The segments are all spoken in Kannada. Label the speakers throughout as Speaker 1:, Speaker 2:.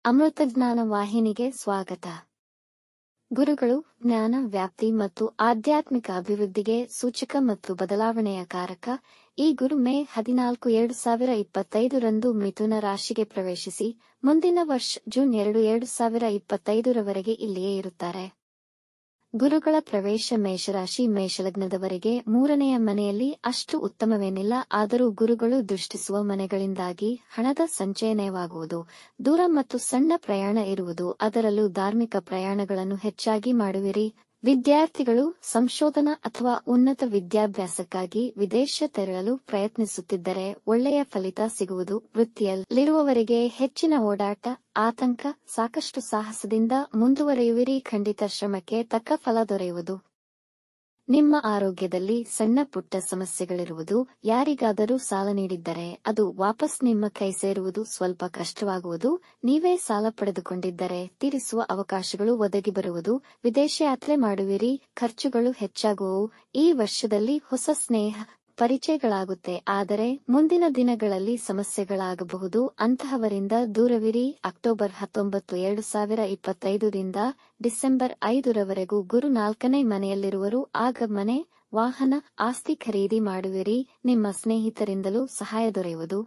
Speaker 1: ಅಮೃತಜ್ಞಾನ ವಾಹಿನಿಗೆ ಸ್ವಾಗತ. ಗುರುಗಳು ಜ್ಞಾನ ವ್ಯಾಪ್ತಿ ಮತ್ತು ಆಧ್ಯಾತ್ಮಿಕ ಅಭಿವೃದ್ಧಿಗೆ ಸೂಚಕ ಮತ್ತು ಬದಲಾವಣೆಯ ಕಾರಕ. ಈ ಗುರು ಮೇ 14, 2025 ಮಿಥುನ ರಾಶಿಗೆ ಪ್ರವೇಶಿಸಿ ಮುಂದಿನ ವರ್ಷ ಜೂನ್ 2, 2025 ಇಲ್ಲಿಯೇ ಇರುತ್ತಾರೆ. ಗುರುಗಳ ಪ್ರವೇಶ ಮೇಷರಾಶಿ ಮೇಷಲಗ್ನದವರೆಗೆ 3ನೆಯ ಮನೆಯಲ್ಲಿ ಅಷ್ಟು ಉತ್ತಮವೇನಿಲ್ಲ. ಆದರೂ ಗುರುಗಳು ದೃಷ್ಟಿಸುವ ಮನೆಗಳಿಂದಾಗಿ ಹಣದ ಸಂಚಯನವಾಗುವುದು, ದೂರ ಮತ್ತು ಸಣ್ಣ ಪ್ರಯಾಣ ಇರುವುದು, ಅದರಲ್ಲೂ ಧಾರ್ಮಿಕ ಪ್ರಯಾಣಗಳನ್ನು ಹೆಚ್ಚಾಗಿ ಮಾಡುವಿರಿ. ವಿದ್ಯಾರ್ಥಿಗಳು ಸಂಶೋಧನಾ ಅಥವಾ ಉನ್ನತ ವಿದ್ಯಾಭ್ಯಾಸಕ್ಕಾಗಿ ವಿದೇಶ ತೆರಳಲು ಪ್ರಯತ್ನಿಸುತ್ತಿದ್ದರೆ ಒಳ್ಳೆಯ ಫಲಿತ ಸಿಗುವುದು. ವೃತ್ತಿಯಲ್ಲಿರುವವರಿಗೆ ಹೆಚ್ಚಿನ ಓಡಾಟ, ಆತಂಕ, ಸಾಕಷ್ಟು ಸಾಹಸದಿಂದ ಮುಂದುವರಿಯುವಿರಿ. ಖಂಡಿತ ಶ್ರಮಕ್ಕೆ ತಕ್ಕ ಫಲ ದೊರೆಯುವುದು. ನಿಮ್ಮ ಆರೋಗ್ಯದಲ್ಲಿ ಸಣ್ಣ ಪುಟ್ಟ ಸಮಸ್ಯೆಗಳಿರುವುದು. ಯಾರಿಗಾದರೂ ಸಾಲ ನೀಡಿದ್ದರೆ ಅದು ವಾಪಸ್ ನಿಮ್ಮ ಕೈ ಸೇರುವುದು ಸ್ವಲ್ಪ ಕಷ್ಟವಾಗುವುದು. ನೀವೇ ಸಾಲ ಪಡೆದುಕೊಂಡಿದ್ದರೆ ತೀರಿಸುವ ಅವಕಾಶಗಳು ಒದಗಿ ಬರುವುದು. ವಿದೇಶ ಯಾತ್ರೆ ಮಾಡುವಿರಿ. ಖರ್ಚುಗಳು ಹೆಚ್ಚಾಗುವವು. ಈ ವರ್ಷದಲ್ಲಿ ಹೊಸ ಸ್ನೇಹ ಪರಿಚಯಗಳಾಗುತ್ತೆ, ಆದರೆ ಮುಂದಿನ ದಿನಗಳಲ್ಲಿ ಸಮಸ್ಯೆಗಳಾಗಬಹುದು. ಅಂತಹವರಿಂದ ದೂರವಿರಿ. ಅಕ್ಟೋಬರ್ 19, 2025 ಡಿಸೆಂಬರ್ 5 ಗುರು 4ನೇ ಮನೆಯಲ್ಲಿರುವರು. ಆಗ ಮನೆ, ವಾಹನ, ಆಸ್ತಿ ಖರೀದಿ ಮಾಡುವಿರಿ. ನಿಮ್ಮ ಸ್ನೇಹಿತರಿಂದಲೂ ಸಹಾಯ ದೊರೆಯುವುದು.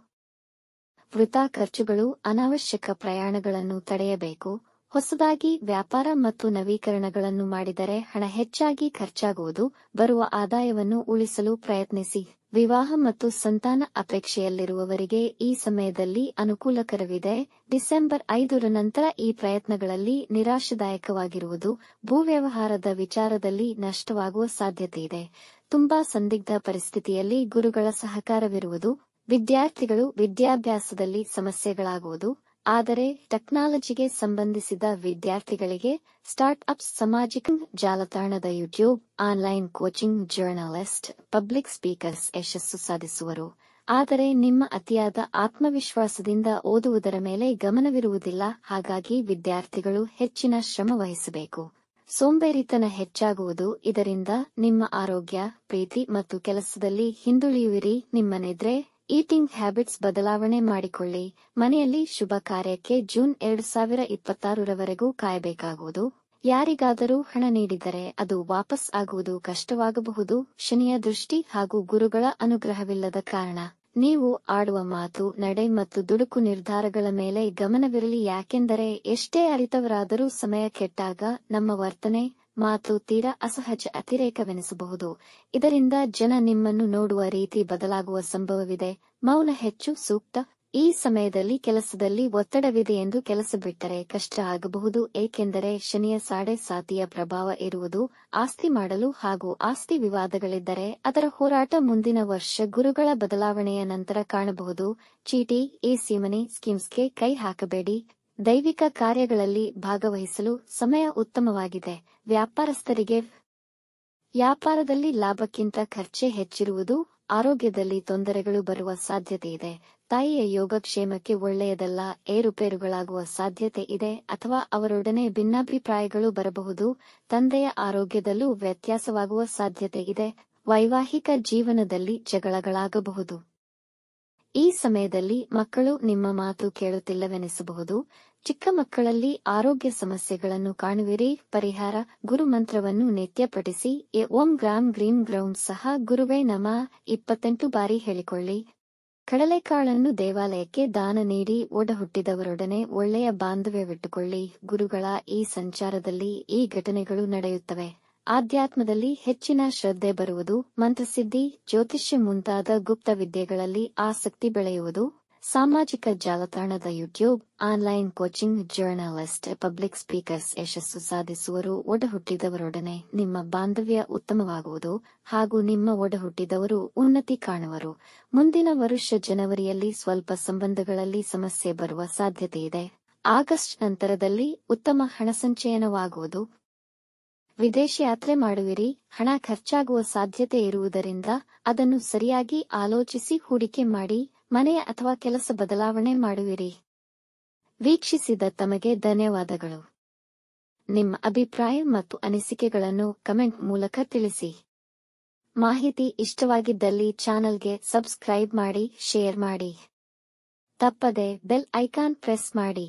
Speaker 1: ವೃಥಾ ಖರ್ಚುಗಳು, ಅನಾವಶ್ಯಕ ಪ್ರಯಾಣಗಳನ್ನು ತಡೆಯಬೇಕು. ಹೊಸದಾಗಿ ವ್ಯಾಪಾರ ಮತ್ತು ನವೀಕರಣಗಳನ್ನು ಮಾಡಿದರೆ ಹಣ ಹೆಚ್ಚಾಗಿ ಖರ್ಚಾಗುವುದು. ಬರುವ ಆದಾಯವನ್ನು ಉಳಿಸಲು ಪ್ರಯತ್ನಿಸಿ. ವಿವಾಹ ಮತ್ತು ಸಂತಾನ ಅಪೇಕ್ಷೆಯಲ್ಲಿರುವವರಿಗೆ ಈ ಸಮಯದಲ್ಲಿ ಅನುಕೂಲಕರವಿದೆ. ಡಿಸೆಂಬರ್ 5 ನಂತರ ಈ ಪ್ರಯತ್ನಗಳಲ್ಲಿ ನಿರಾಶಾದಾಯಕವಾಗಿರುವುದು. ಭೂವ್ಯವಹಾರದ ವಿಚಾರದಲ್ಲಿ ನಷ್ಟವಾಗುವ ಸಾಧ್ಯತೆಯಿದೆ. ತುಂಬಾ ಸಂದಿಗ್ಧ ಪರಿಸ್ಥಿತಿಯಲ್ಲಿ ಗುರುಗಳ ಸಹಕಾರವಿರುವುದು. ವಿದ್ಯಾರ್ಥಿಗಳು ವಿದ್ಯಾಭ್ಯಾಸದಲ್ಲಿ ಸಮಸ್ಯೆಗಳಾಗುವುದು. ಆದರೆ ಟೆಕ್ನಾಲಜಿಗೆ ಸಂಬಂಧಿಸಿದ ವಿದ್ಯಾರ್ಥಿಗಳಿಗೆ ಸ್ಟಾರ್ಟ್ ಅಪ್ಸ್, ಸಾಮಾಜಿಕ ಜಾಲತಾಣದ YouTube, online coaching, journalist, public speakers ಯಶಸ್ಸು ಸಾಧಿಸುವರು. ಆದರೆ ನಿಮ್ಮ ಅತಿಯಾದ ಆತ್ಮವಿಶ್ವಾಸದಿಂದ ಓದುವುದರ ಮೇಲೆ ಗಮನವಿರುವುದಿಲ್ಲ. ಹಾಗಾಗಿ ವಿದ್ಯಾರ್ಥಿಗಳು ಹೆಚ್ಚಿನ ಶ್ರಮ ವಹಿಸಬೇಕು. ಸೋಂಬೇರಿತನ ಹೆಚ್ಚಾಗುವುದು. ಇದರಿಂದ ನಿಮ್ಮ ಆರೋಗ್ಯ, ಪ್ರೀತಿ ಮತ್ತು ಕೆಲಸದಲ್ಲಿ ಹಿಂದುಳಿಯುವಿರಿ. ನಿಮ್ಮ ನಿದ್ರೆ, ಈಟಿಂಗ್ ಹ್ಯಾಬಿಟ್ಸ್ ಬದಲಾವಣೆ ಮಾಡಿಕೊಳ್ಳಿ. ಮನೆಯಲ್ಲಿ ಶುಭ ಕಾರ್ಯಕ್ಕೆ ಜೂನ್ 2026 ಕಾಯಬೇಕಾಗುವುದು. ಯಾರಿಗಾದರೂ ಹಣ ನೀಡಿದರೆ ಅದು ವಾಪಸ್ ಆಗುವುದು ಕಷ್ಟವಾಗಬಹುದು. ಶನಿಯ ದೃಷ್ಟಿ ಹಾಗೂ ಗುರುಗಳ ಅನುಗ್ರಹವಿಲ್ಲದ ಕಾರಣ ನೀವು ಆಡುವ ಮಾತು, ನಡೆ ಮತ್ತು ದುಡುಕು ನಿರ್ಧಾರಗಳ ಮೇಲೆ ಗಮನವಿರಲಿ. ಯಾಕೆಂದರೆ ಎಷ್ಟೇ ಅರಿತವರಾದರೂ ಸಮಯ ಕೆಟ್ಟಾಗ ನಮ್ಮ ವರ್ತನೆ, ಮಾತು ತೀರಾ ಅಸಹಜ ಅತಿರೇಕವೆನಿಸಬಹುದು. ಇದರಿಂದ ಜನ ನಿಮ್ಮನ್ನು ನೋಡುವ ರೀತಿ ಬದಲಾಗುವ ಸಂಭವವಿದೆ. ಮೌನ ಹೆಚ್ಚು ಸೂಕ್ತ. ಈ ಸಮಯದಲ್ಲಿ ಕೆಲಸದಲ್ಲಿ ಒತ್ತಡವಿದೆ ಎಂದು ಕೆಲಸ ಬಿಟ್ಟರೆ ಕಷ್ಟ ಆಗಬಹುದು. ಏಕೆಂದರೆ ಶನಿಯ ಸಾಡೆಸಾತಿಯ ಪ್ರಭಾವ ಇರುವುದು. ಆಸ್ತಿ ಮಾಡಲು ಹಾಗೂ ಆಸ್ತಿ ವಿವಾದಗಳಿದ್ದರೆ ಅದರ ಹೋರಾಟ ಮುಂದಿನ ವರ್ಷ ಗುರುಗಳ ಬದಲಾವಣೆಯ ನಂತರ ಕಾಣಬಹುದು. ಚೀಟಿ, ಎಸಿ ಮನಿ ಸ್ಕೀಮ್ಸ್ಗೆ ಕೈ ಹಾಕಬೇಡಿ. ದೈವಿಕ ಕಾರ್ಯಗಳಲ್ಲಿ ಭಾಗವಹಿಸಲು ಸಮಯ ಉತ್ತಮವಾಗಿದೆ. ವ್ಯಾಪಾರಸ್ಥರಿಗೆ ವ್ಯಾಪಾರದಲ್ಲಿ ಲಾಭಕ್ಕಿಂತ ಖರ್ಚೇ ಹೆಚ್ಚಿರುವುದು. ಆರೋಗ್ಯದಲ್ಲಿ ತೊಂದರೆಗಳು ಬರುವ ಸಾಧ್ಯತೆಯಿದೆ. ತಾಯಿಯ ಯೋಗಕ್ಷೇಮಕ್ಕೆ ಒಳ್ಳೆಯದಲ್ಲ. ಏರುಪೇರುಗಳಾಗುವ ಸಾಧ್ಯತೆ ಇದೆ ಅಥವಾ ಅವರೊಡನೆ ಭಿನ್ನಾಭಿಪ್ರಾಯಗಳು ಬರಬಹುದು. ತಂದೆಯ ಆರೋಗ್ಯದಲ್ಲೂ ವ್ಯತ್ಯಾಸವಾಗುವ ಸಾಧ್ಯತೆ ಇದೆ. ವೈವಾಹಿಕ ಜೀವನದಲ್ಲಿ ಜಗಳಗಳಾಗಬಹುದು. ಈ ಸಮಯದಲ್ಲಿ ಮಕ್ಕಳು ನಿಮ್ಮ ಮಾತು ಕೇಳುತ್ತಿಲ್ಲವೆನಿಸಬಹುದು. ಚಿಕ್ಕ ಮಕ್ಕಳಲ್ಲಿ ಆರೋಗ್ಯ ಸಮಸ್ಯೆಗಳನ್ನು ಕಾಣುವಿರಿ. ಪರಿಹಾರ: ಗುರು ಮಂತ್ರವನ್ನು ನಿತ್ಯ ಪಠಿಸಿ. ಓಂ ಗ್ರಾಂ ಗ್ರೀಂ ಗ್ರೌಂ ಸಹ ಗುರುವೇ ನಮಃ 28 ಬಾರಿ ಹೇಳಿಕೊಳ್ಳಿ. ಕಡಲೆಕಾಳನ್ನು ದೇವಾಲಯಕ್ಕೆ ದಾನ ನೀಡಿ. ಒಡಹುಟ್ಟಿದವರೊಡನೆ ಒಳ್ಳೆಯ ಬಾಂಧವ್ಯವಿಟ್ಟುಕೊಳ್ಳಿ. ಗುರುಗಳ ಈ ಸಂಚಾರದಲ್ಲಿ ಈ ಘಟನೆಗಳು ನಡೆಯುತ್ತವೆ. ಆಧ್ಯಾತ್ಮದಲ್ಲಿ ಹೆಚ್ಚಿನ ಶ್ರದ್ಧೆ ಬರುವುದು. ಮಂತ್ರಸಿದ್ಧಿ, ಜ್ಯೋತಿಷ್ಯ ಮುಂತಾದ ಗುಪ್ತ ವಿದ್ಯೆಗಳಲ್ಲಿ ಆಸಕ್ತಿ ಬೆಳೆಯುವುದು. ಸಾಮಾಜಿಕ ಜಾಲತಾಣದ YouTube, online coaching, journalist, public speakers ಯಶಸ್ಸು ಸಾಧಿಸುವರು. ಒಡಹುಟ್ಟಿದವರೊಡನೆ ನಿಮ್ಮ ಬಾಂಧವ್ಯ ಉತ್ತಮವಾಗುವುದು ಹಾಗೂ ನಿಮ್ಮ ಒಡಹುಟ್ಟಿದವರು ಉನ್ನತಿ ಕಾಣುವರು. ಮುಂದಿನ ವರ್ಷ ಜನವರಿಯಲ್ಲಿ ಸ್ವಲ್ಪ ಸಂಬಂಧಗಳಲ್ಲಿ ಸಮಸ್ಯೆ ಬರುವ ಸಾಧ್ಯತೆಯಿದೆ. ಆಗಸ್ಟ್ ನಂತರದಲ್ಲಿ ಉತ್ತಮ ಹಣಸಂಚಯನವಾಗುವುದು. ವಿದೇಶ ಯಾತ್ರೆ ಮಾಡುವಿರಿ. ಹಣ ಖರ್ಚಾಗುವ ಸಾಧ್ಯತೆ ಇರುವುದರಿಂದ ಅದನ್ನು ಸರಿಯಾಗಿ ಆಲೋಚಿಸಿ ಹೂಡಿಕೆ ಮಾಡಿ. ಮನೆಯ ಅಥವಾ ಕೆಲಸ ಬದಲಾವಣೆ ಮಾಡುವಿರಿ. ವೀಕ್ಷಿಸಿದ ತಮಗೆ ಧನ್ಯವಾದಗಳು. ನಿಮ್ಮ ಅಭಿಪ್ರಾಯ ಮತ್ತು ಅನಿಸಿಕೆಗಳನ್ನು ಕಮೆಂಟ್ ಮೂಲಕ ತಿಳಿಸಿ. ಮಾಹಿತಿ ಇಷ್ಟವಾಗಿದ್ದಲ್ಲಿ ಚಾನೆಲ್ಗೆ ಸಬ್ಸ್ಕ್ರೈಬ್ ಮಾಡಿ, ಶೇರ್ ಮಾಡಿ. ತಪ್ಪದೆ ಬೆಲ್ ಐಕಾನ್ ಪ್ರೆಸ್ ಮಾಡಿ.